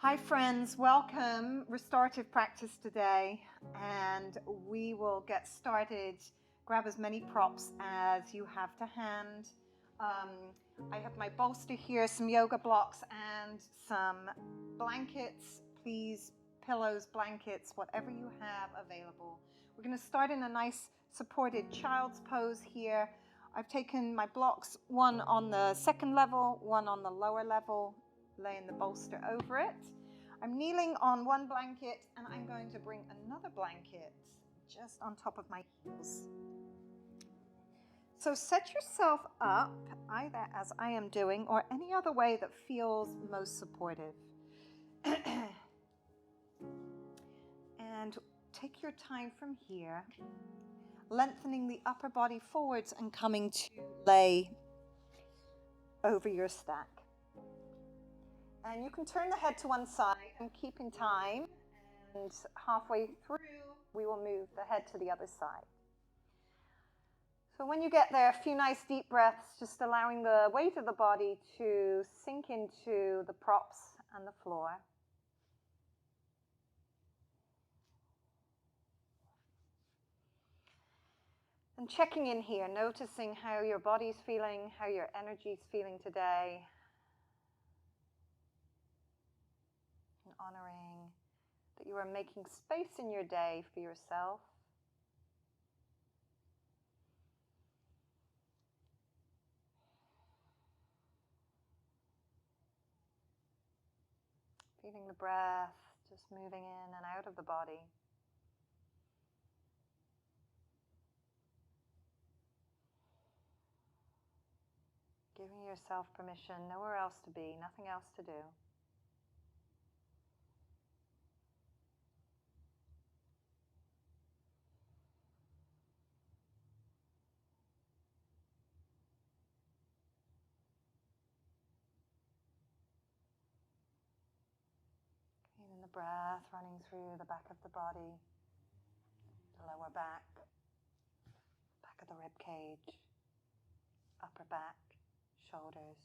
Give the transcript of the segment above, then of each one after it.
Hi friends, welcome. Restorative practice today, and we will get started. Grab as many props as you have to hand. I have my bolster here, some yoga blocks and some blankets. Please, pillows, blankets, whatever you have available. We're going to start in a nice supported child's pose here. I've taken my blocks, one on the second level, one on the lower level, laying the bolster over it. I'm kneeling on one blanket and I'm going to bring another blanket just on top of my heels. So set yourself up either as I am doing or any other way that feels most supportive. And take your time from here, lengthening the upper body forwards and coming to lay over your stack. And you can turn the head to one side and keep in time, and halfway through we will move the head to the other side. So when you get there, a few nice deep breaths, just allowing the weight of the body to sink into the props and the floor. And checking in here, noticing how your body's feeling, how your energy's feeling today. And honoring that you are making space in your day for yourself. Feeling the breath just moving in and out of the body. Giving yourself permission, nowhere else to be, nothing else to do. Feeling the breath running through the back of the body, the lower back, back of the rib cage, upper back, shoulders.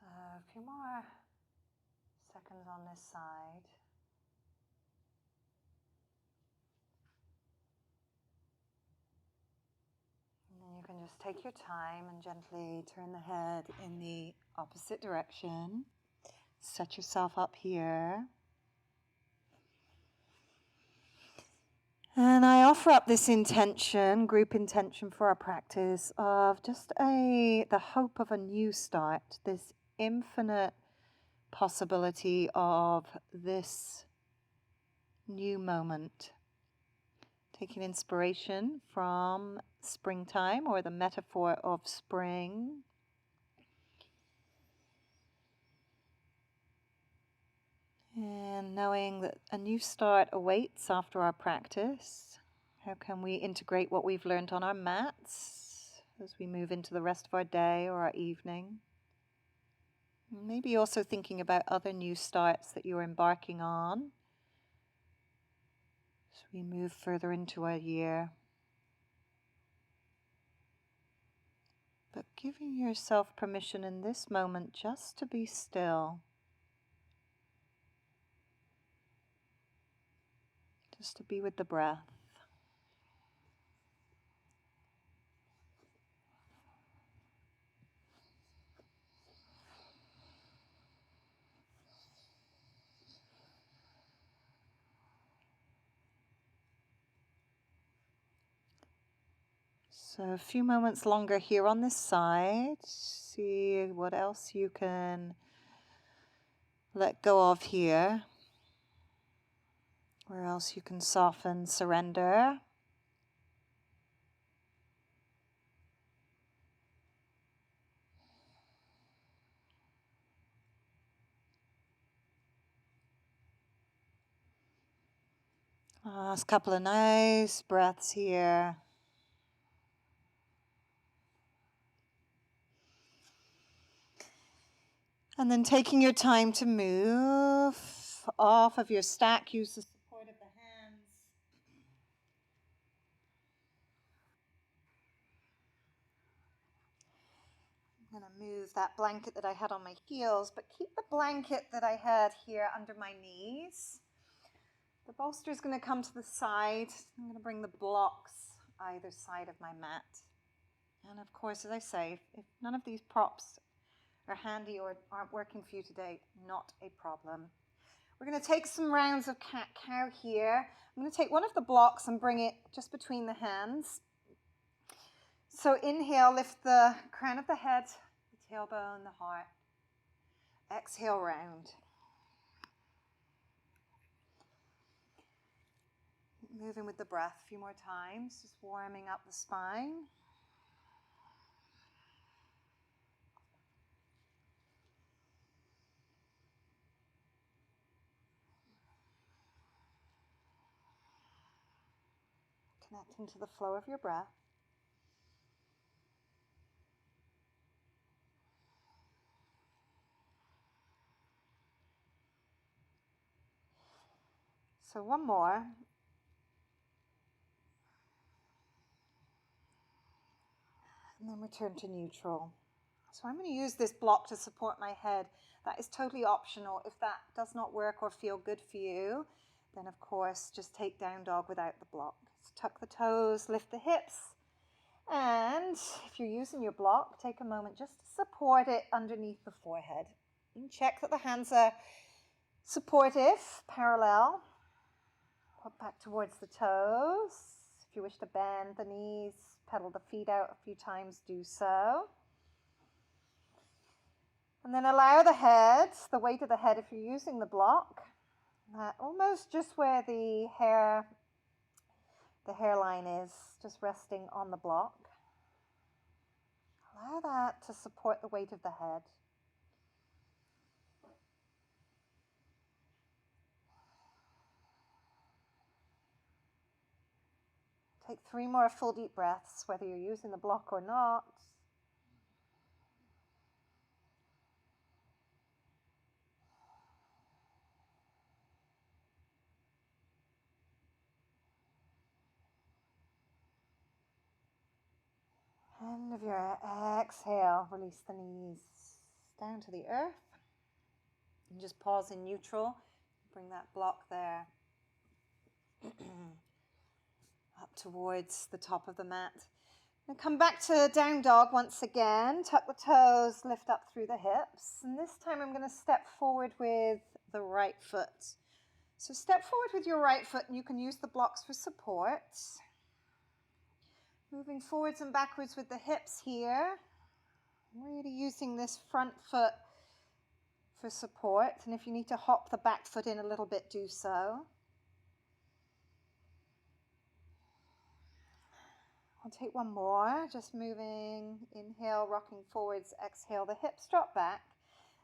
So a few more seconds on this side. And then you can just take your time and gently turn the head in the opposite direction. Set yourself up here. And I offer up this intention, group intention for our practice of just the hope of a new start, this infinite possibility of this new moment. Taking inspiration from springtime or the metaphor of spring. And knowing that a new start awaits after our practice. How can we integrate what we've learned on our mats as we move into the rest of our day or our evening? Maybe also thinking about other new starts that you're embarking on as we move further into our year. But giving yourself permission in this moment just to be still. Just to be with the breath. So a few moments longer here on this side. See what else you can let go of here. Where else you can soften, surrender. Last couple of nice breaths here. And then taking your time to move off of your stack, use the support of the hands. I'm going to move that blanket that I had on my heels, but keep the blanket that I had here under my knees. The bolster is going to come to the side. I'm going to bring the blocks either side of my mat. And of course, as I say, if none of these props are handy or aren't working for you today, not a problem. We're going to take some rounds of cat-cow here. I'm going to take one of the blocks and bring it just between the hands. So inhale, lift the crown of the head, the tailbone, the heart. Exhale, round. Moving with the breath a few more times, just warming up the spine. Connecting to the flow of your breath. So one more. And then return to neutral. So I'm going to use this block to support my head. That is totally optional. If that does not work or feel good for you, then of course just take down dog without the block. So tuck the toes, lift the hips. And if you're using your block, take a moment just to support it underneath the forehead. And check that the hands are supportive, parallel. Put back towards the toes. If you wish to bend the knees, pedal the feet out a few times, do so. And then allow the head, the weight of the head if you're using the block, almost just where the hairline is, just resting on the block. Allow that to support the weight of the head. Take 3 more full deep breaths, whether you're using the block or not. End of your exhale, release the knees down to the earth. And just pause in neutral. Bring that block there up towards the top of the mat. And come back to down dog once again. Tuck the toes, lift up through the hips. And this time I'm going to step forward with the right foot. So step forward with your right foot and you can use the blocks for support. Moving forwards and backwards with the hips here. Really using this front foot for support. And if you need to hop the back foot in a little bit, do so. I'll take one more, just moving, inhale, rocking forwards, exhale, the hips drop back,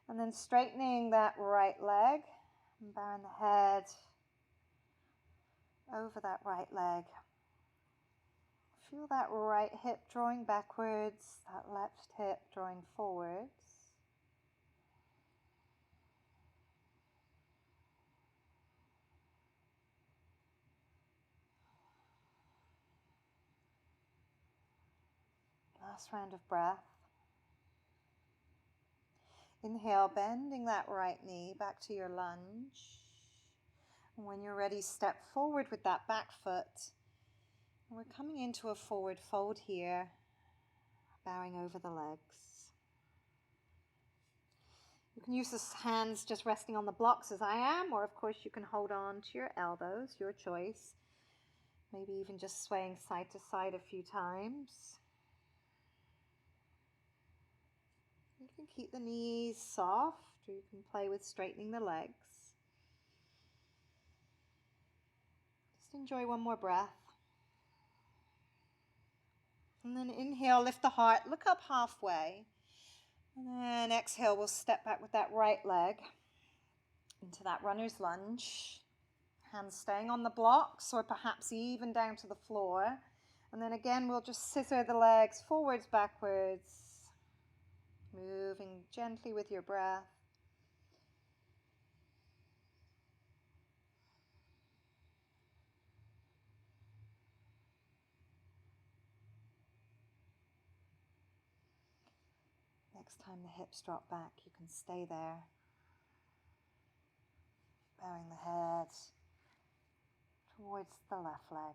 and then straightening that right leg, and bowing the head over that right leg. Feel that right hip drawing backwards, that left hip drawing forwards. Last round of breath. Inhale, bending that right knee back to your lunge. And when you're ready, step forward with that back foot. And we're coming into a forward fold here, bowing over the legs. You can use the hands just resting on the blocks as I am, or of course you can hold on to your elbows, your choice. Maybe even just swaying side to side a few times. You can keep the knees soft, or you can play with straightening the legs. Just enjoy one more breath. And then inhale, lift the heart, look up halfway. And then exhale, we'll step back with that right leg into that runner's lunge. Hands staying on the blocks or perhaps even down to the floor. And then again, we'll just scissor the legs forwards, backwards, moving gently with your breath. Next time the hips drop back, you can stay there, bowing the head towards the left leg.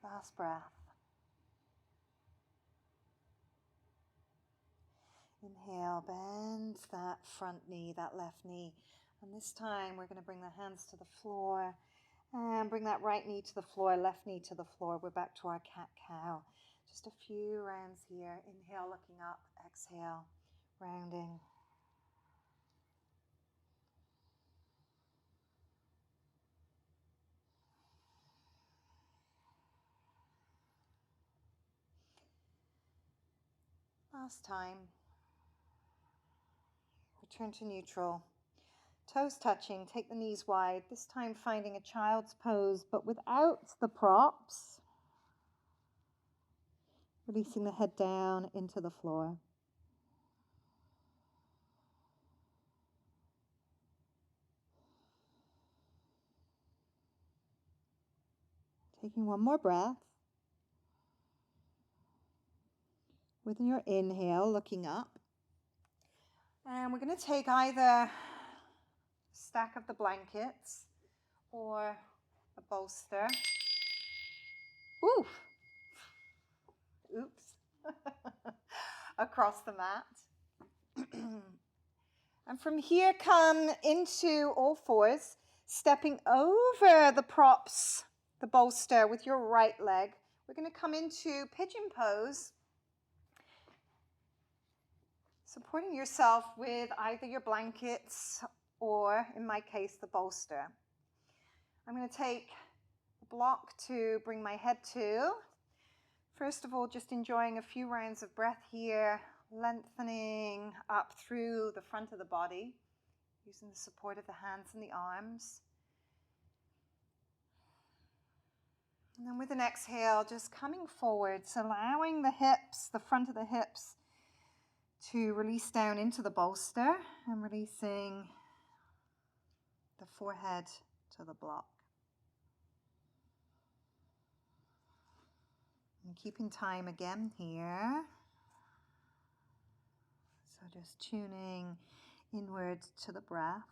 Last breath. Inhale, bend that front knee, that left knee. And this time we're going to bring the hands to the floor and bring that right knee to the floor, left knee to the floor. We're back to our cat-cow. Just a few rounds here. Inhale, looking up. Exhale, rounding. Last time. Return to neutral. Toes touching, take the knees wide. This time finding a child's pose, but without the props. Releasing the head down into the floor. Taking one more breath. With your inhale, looking up. And we're going to take either a stack of the blankets or a bolster. Oof. Oops. Across the mat. And from here, come into all fours, stepping over the props, the bolster with your right leg. We're going to come into pigeon pose, supporting yourself with either your blankets or, in my case, the bolster. I'm going to take a block to bring my head to. First of all, just enjoying a few rounds of breath here, lengthening up through the front of the body, using the support of the hands and the arms. And then with an exhale, just coming forwards, allowing the hips, the front of the hips, to release down into the bolster and releasing the forehead to the block. And keeping time again here. So just tuning inward to the breath.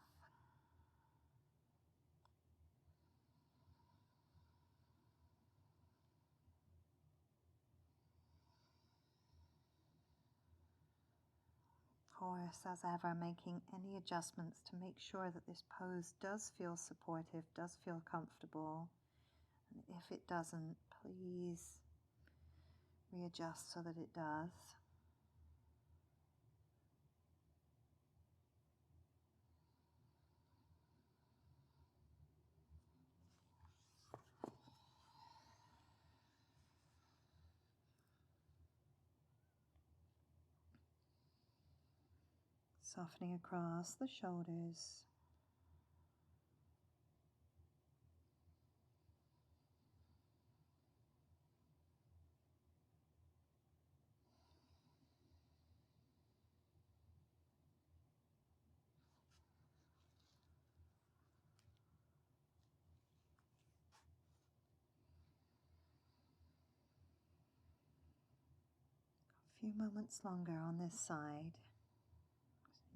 Of course, as ever, making any adjustments to make sure that this pose does feel supportive, does feel comfortable. And if it doesn't, please readjust so that it does. Softening across the shoulders. A few moments longer on this side.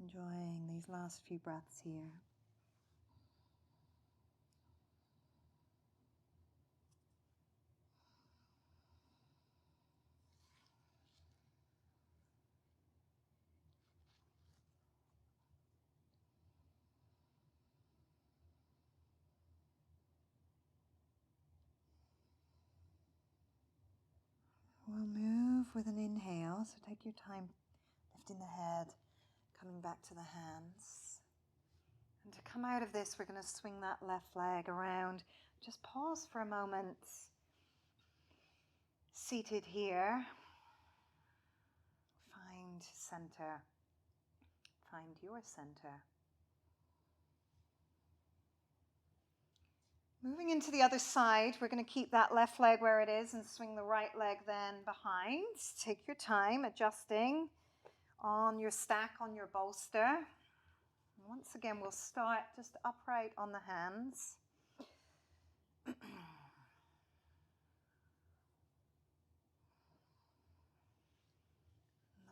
Enjoying these last few breaths here. We'll move with an inhale, so take your time lifting the head, coming back to the hands. And to come out of this, we're going to swing that left leg around. Just pause for a moment. Seated here. Find center. Find your center. Moving into the other side, we're going to keep that left leg where it is and swing the right leg then behind. Take your time adjusting on your stack, on your bolster. Once again, we'll start just upright on the hands. The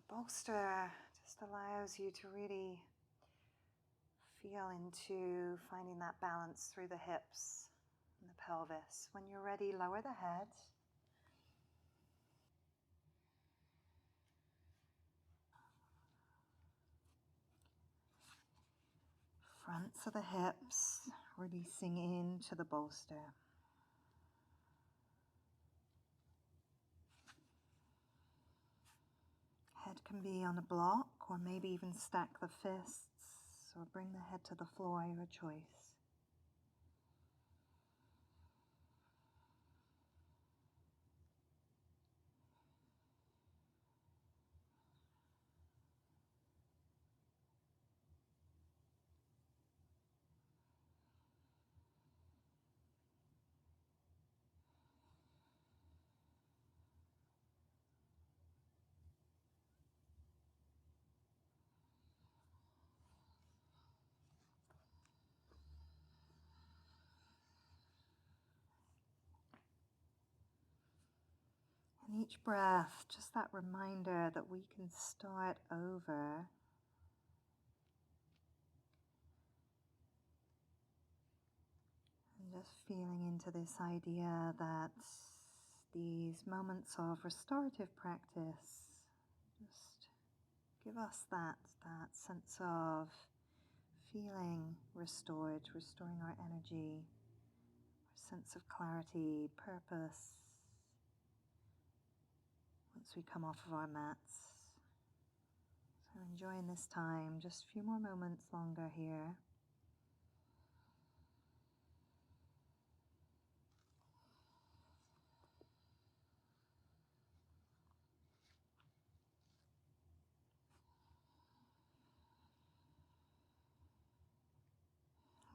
bolster just allows you to really feel into finding that balance through the hips and the pelvis. When you're ready, lower the head. Fronts of the hips, releasing into the bolster. Head can be on a block, or maybe even stack the fists, or bring the head to the floor, your choice. And each breath, just that reminder that we can start over. And just feeling into this idea that these moments of restorative practice just give us that sense of feeling restored, restoring our energy, our sense of clarity, purpose, once we come off of our mats. So enjoying this time, just a few more moments longer here.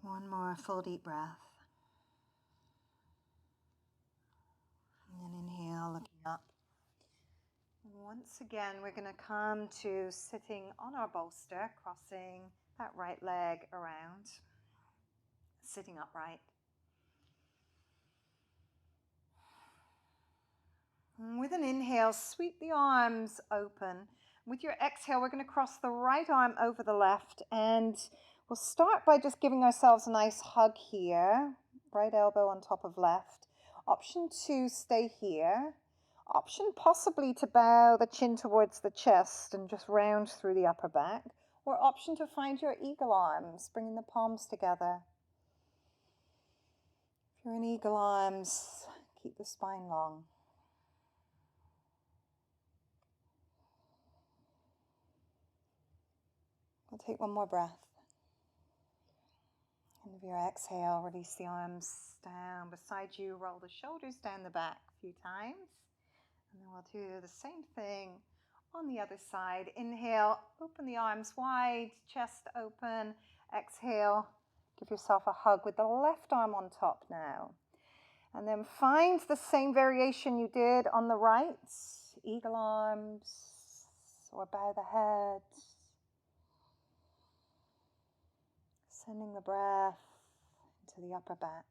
One more full deep breath. And then inhale, looking up. And once again, we're going to come to sitting on our bolster, crossing that right leg around, sitting upright. And with an inhale, sweep the arms open. With your exhale, we're going to cross the right arm over the left, and we'll start by just giving ourselves a nice hug here. Right elbow on top of left. Option 2, stay here. Option possibly to bow the chin towards the chest and just round through the upper back. Or option to find your eagle arms, bringing the palms together. If you're in eagle arms, keep the spine long. We'll take one more breath. And with your exhale, release the arms down beside you, roll the shoulders down the back a few times. And then we'll do the same thing on the other side. Inhale, open the arms wide, chest open. Exhale, give yourself a hug with the left arm on top now. And then find the same variation you did on the right. Eagle arms, or bow the head. Sending the breath into the upper back.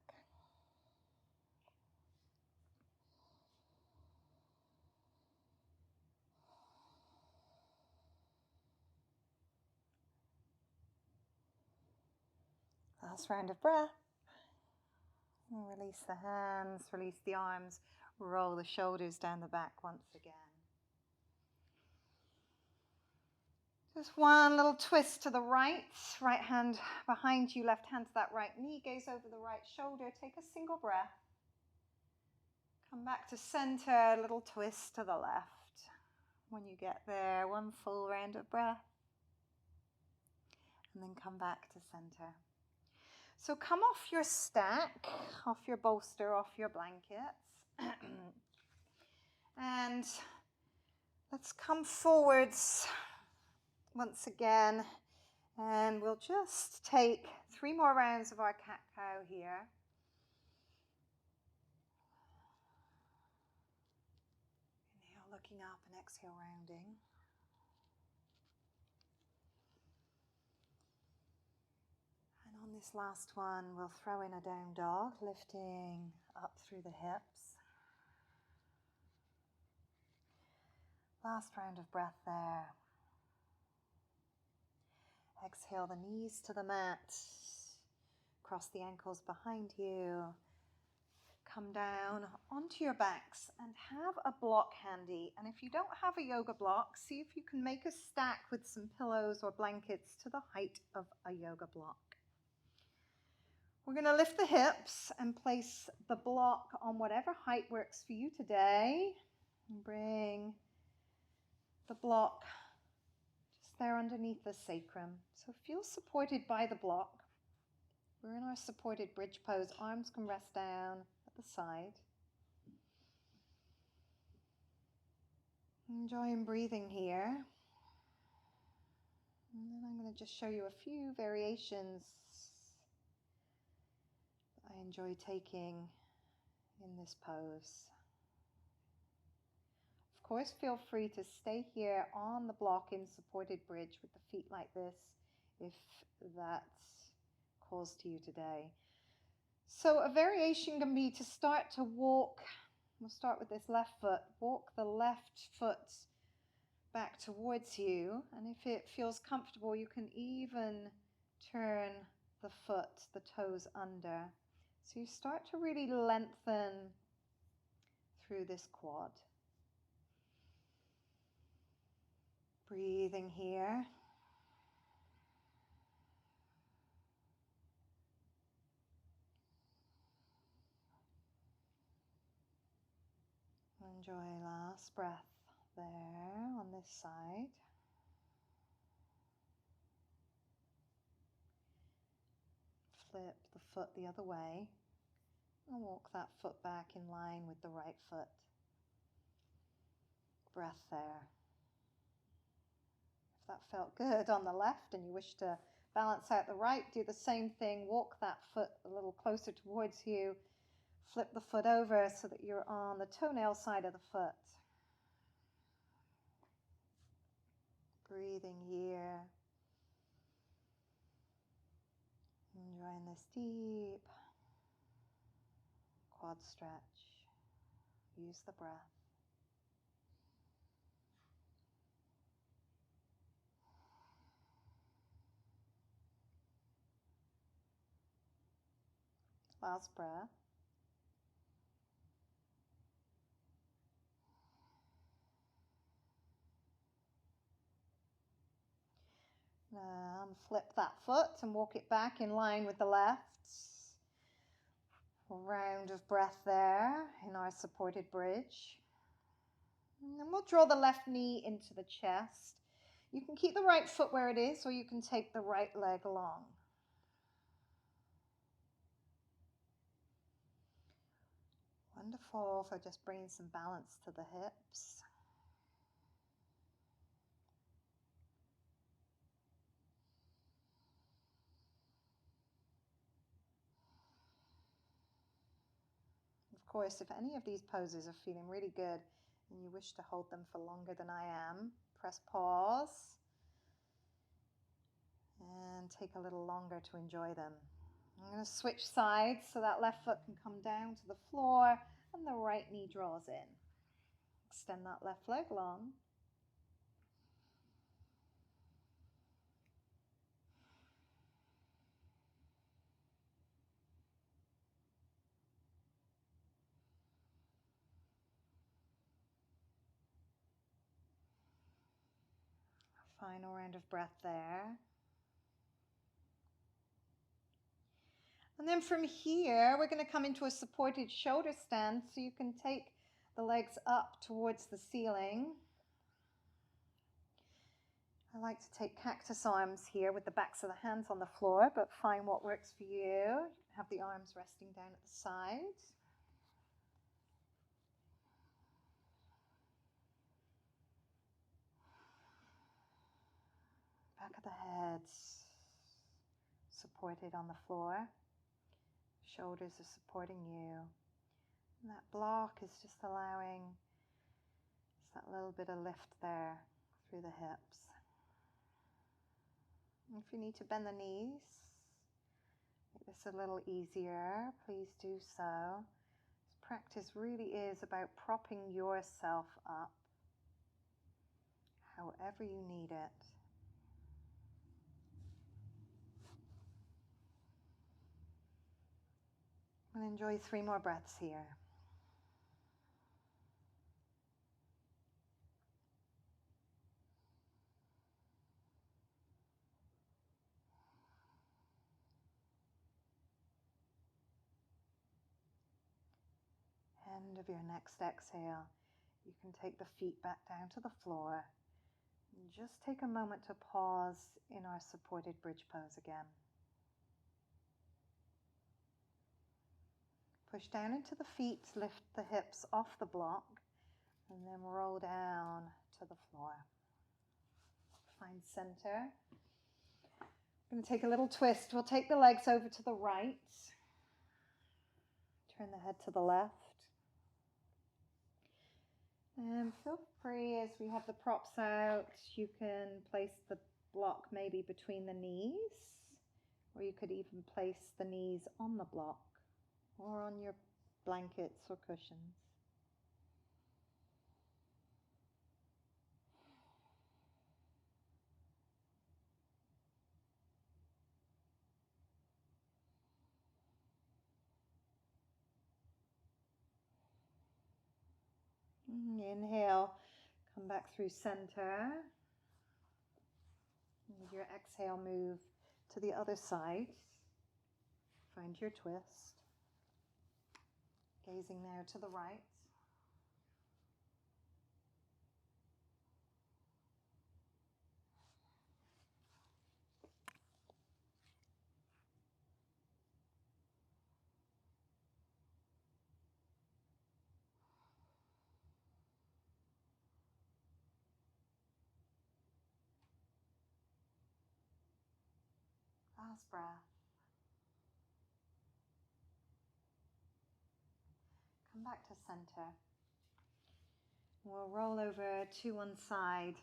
Last round of breath. And release the hands, release the arms, roll the shoulders down the back once again. Just one little twist to the right. Right hand behind you, left hand to that right knee, gaze over the right shoulder. Take a single breath. Come back to center, little twist to the left. When you get there, one full round of breath. And then come back to center. So come off your stack, off your bolster, off your blankets. And let's come forwards once again. And we'll just take 3 more rounds of our cat-cow here. Inhale, looking up, and exhale, rounding. On this last one, we'll throw in a down dog, lifting up through the hips. Last round of breath there. Exhale the knees to the mat. Cross the ankles behind you. Come down onto your backs and have a block handy. And if you don't have a yoga block, see if you can make a stack with some pillows or blankets to the height of a yoga block. We're going to lift the hips and place the block on whatever height works for you today. And bring the block just there underneath the sacrum. So feel supported by the block. We're in our supported bridge pose. Arms can rest down at the side. Enjoying breathing here. And then I'm going to just show you a few variations I enjoy taking in this pose. Of course, feel free to stay here on the block in supported bridge with the feet like this if that calls to you today. So a variation can be to start to walk. We'll start with this left foot. Walk the left foot back towards you, and if it feels comfortable, you can even turn the foot, the toes under. So you start to really lengthen through this quad. Breathing here. Enjoy last breath there on this side. Flip the foot the other way and walk that foot back in line with the right foot. Breath there. If that felt good on the left and you wish to balance out the right, do the same thing. Walk that foot a little closer towards you. Flip the foot over so that you're on the toenail side of the foot. Breathing here. Enjoying this deep quad stretch. Use the breath. Last breath. Flip that foot and walk it back in line with the left. A round of breath there in our supported bridge. And then we'll draw the left knee into the chest. You can keep the right foot where it is, or you can take the right leg along. Wonderful for just bringing some balance to the hips. Of course, if any of these poses are feeling really good and you wish to hold them for longer than I am, press pause and take a little longer to enjoy them. I'm going to switch sides so that left foot can come down to the floor and the right knee draws in. Extend that left leg long. Final round of breath there. And then from here, we're going to come into a supported shoulder stand, so you can take the legs up towards the ceiling. I like to take cactus arms here with the backs of the hands on the floor, but find what works for you. Have the arms resting down at the sides. Back of the head supported on the floor. Shoulders are supporting you. And that block is just allowing just that little bit of lift there through the hips. And if you need to bend the knees, this a little easier, please do so. This practice really is about propping yourself up however you need it. We'll enjoy 3 more breaths here. End of your next exhale, you can take the feet back down to the floor. And just take a moment to pause in our supported bridge pose again. Push down into the feet, lift the hips off the block, and then roll down to the floor. Find center. We're going to take a little twist. We'll take the legs over to the right. Turn the head to the left. And feel free, as we have the props out, you can place the block maybe between the knees, or you could even place the knees on the block or on your blankets or cushions. Inhale, come back through center. With your exhale, move to the other side. Find your twist. Gazing now to the right. Last breath. Come back to center. We'll roll over to one side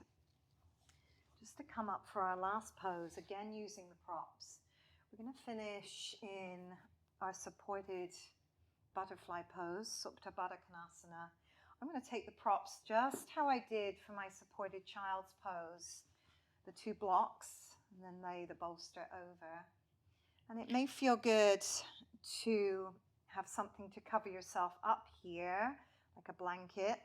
just to come up for our last pose, again using the props. We're going to finish in our supported butterfly pose, Tabata Kanasana. I'm going to take the props just how I did for my supported child's pose, the 2 blocks, and then lay the bolster over. And it may feel good to have something to cover yourself up here, like a blanket.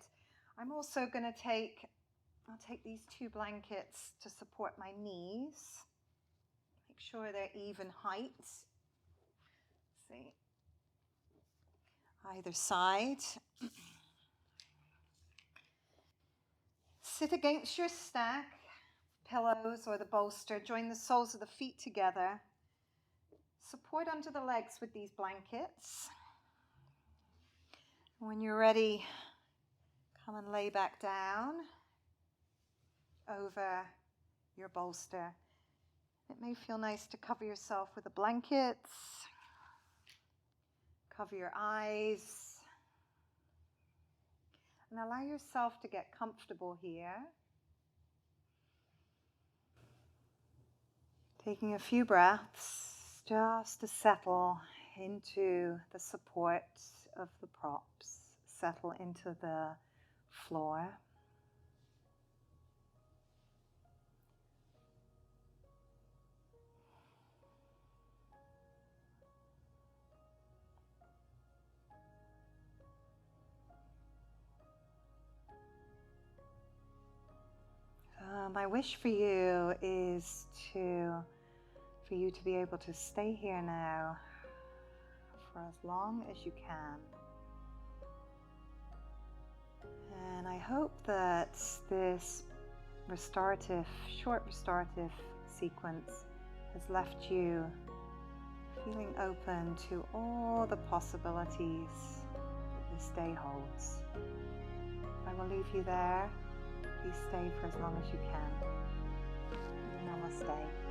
I'm also going to I'll take these 2 blankets to support my knees. Make sure they're even height. See, either side. Sit against your stack, pillows or the bolster. Join the soles of the feet together. Support under the legs with these blankets. When you're ready, come and lay back down over your bolster. It may feel nice to cover yourself with the blankets. Cover your eyes. And allow yourself to get comfortable here. Taking a few breaths just to settle into the support of the props. Settle into the floor. My wish for you is for you to be able to stay here now for as long as you can. And I hope that this short restorative sequence has left you feeling open to all the possibilities that this day holds. I will leave you there. Please stay for as long as you can. Namaste.